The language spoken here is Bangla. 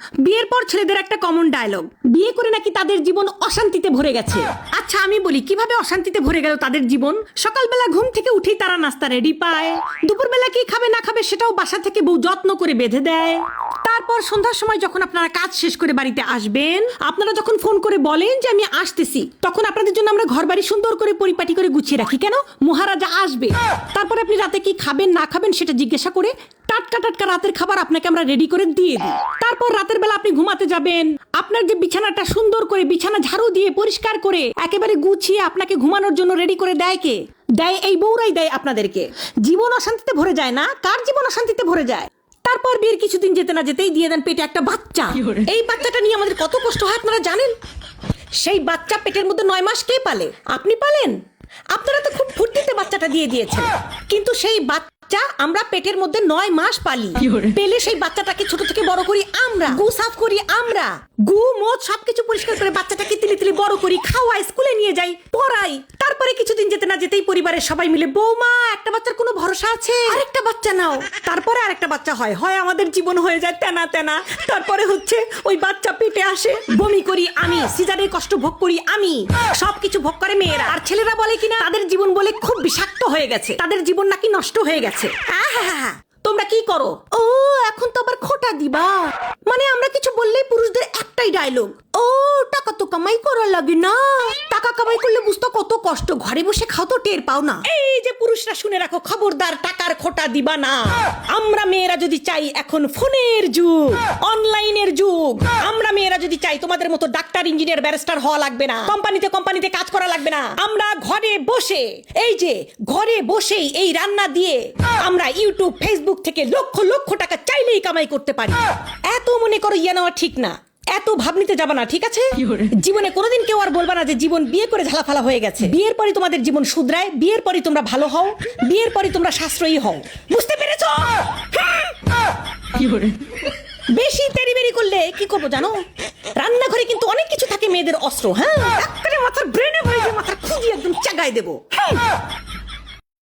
বিয়ের পর ছেলেদের একটা কমন ডায়লগ, বিয়ে করে নাকি তাদের জীবন অশান্তিতে ভরে গেছে। আচ্ছা আমি বলি, কিভাবে অশান্তিতে ভরে গেল তাদের জীবন? সকালবেলা ঘুম থেকে উঠেই তারা নাস্তা রেডি পায়, দুপুরবেলা কি খাবে না খাবে সেটাও বাসা থেকে বউ যত্ন করে বেঁধে দেয়। তারপর সন্ধ্যার সময় যখন আপনারা কাজ শেষ করে বাড়িতে আসবেন, আপনারা যখন ফোন করে বলেন যে আমি আসতেছি, তখন আপনাদের জন্য আমরা ঘর বাড়ি সুন্দর করে পরিপাটি করে গুছিয়ে রাখি। কেন? মহারাজা আসবে। তারপর আপনি রাতে কি খাবেন না খাবেন সেটা জিজ্ঞাসা করে টাটকা টাটকা রাতের খাবার আপনাকে আমরা রেডি করে দিয়ে দিই। তারপর রাতের বেলা আপনি ঘুমাতে যাবেন, আপনার যে বিছানাটা সুন্দর করে বিছানা ঝাড়ু দিয়ে পরিষ্কার করে একেবারে গুছিয়ে আপনাকে ঘুমানোর জন্য রেডি করে দেয় কে? দেয় এই বউরাই দেয় আপনাদেরকে। জীবন অশান্তিতে ভরে যায় না? কার জীবন অশান্তিতে ভরে যায়? তারপর বিয়ের কিছুদিন যেতে না যেতেই দিয়ে দেন পেটে একটা বাচ্চা। এই বাচ্চাটা নিয়ে আমাদের কত কষ্ট হয় আপনারা জানেন? সেই বাচ্চা পেটের মধ্যে 9 মাস কে পালে? আপনি পালেন? আপনারা তো খুব ফুর্তিতে বাচ্চাটা দিয়ে দিয়েছেন, কিন্তু সেই বাচ্চা আমরা পেটের মধ্যে 9 মাস পালি। পেলে সেই বাচ্চাটাকে ছোট থেকে বড় করি আমরা, গু সাফ করি আমরা, গু মদ সবকিছু পরিষ্কার করে বাচ্চাটাকে তিলে তিলে বড় করি, খাওয়াই, স্কুলে নিয়ে যাই, পড়াই। তারপরে কিছুদিন যেতে না যেতেই পরিবারের সবাই মিলে, বৌমা একটা বাচ্চার কোনো ভরসা আছে, আরেকটা বাচ্চা নাও। তারপরে আরেকটা বাচ্চা হয়, আমাদের জীবন হয়ে যায় তেনা তেনা। তারপরে হচ্ছে ওই বাচ্চা পেটে আসে, বমি করি আমি, সিজারের কষ্ট ভোগ করি আমি, সবকিছু ভোগ করে মেয়েরা। আর ছেলেরা বলে কিনা তাদের জীবন বলে খুব বিষাক্ত হয়ে গেছে, তাদের জীবন নাকি নষ্ট হয়ে গেছে। তোমরা কি করো? ও এখন তো আবার খোটা দিবা? মানে আমরা কিছু বললেই পুরুষদের একটাই ডায়লগ, ও টাকা তো কামাই করা লাগে না। টাকা কামাই করলে বুঝতো কত কষ্ট, ঘরে বসে খাও তো টের পাও না। এই যে পুরুষরা শুনে রাখো, খবরদার টাকার খোটা দিবা না। আমরা মেয়েরা যদি চাই, এখন ফোনের যুগ, অনলাইনের যুগ, আমরা মেয়েরা যদি চাই তোমাদের মতো ডাক্তার ইঞ্জিনিয়ার ব্যারিস্টার হওয়া লাগবে না, কোম্পানিতে কাজ করা লাগবে না। আমরা ঘরে বসে, এই যে ঘরে বসেই এই রান্না দিয়ে আমরা ইউটিউব ফেসবুক থেকে লক্ষ লক্ষ টাকা চাইলেই কামাই করতে পারি। এত মনে করো ইয়ে নেওয়া ঠিক না, এত ভাবনিতে যাবা না, ঠিক আছে? জীবনে কোনোদিন কেউ আর বলবা না যে জীবন বিয়ে করে ঝালাফালা হয়ে গেছে। বিয়ের পরে তোমাদের জীবন শুধরায়, বিয়ের পরে তোমরা ভালো হও, বিয়ের পরে তোমরা সাশ্রয়ী হও। বুঝতে পেরেছো? বেশি তেড়িবেড়ি করলে কি করবো জানো? রান্নাঘরে কিন্তু অনেক কিছু থাকে মেয়েদের অস্ত্র। হ্যাঁ, মাথার ব্রেনে মাথার খুঁজি একদম চাগায় দেবো।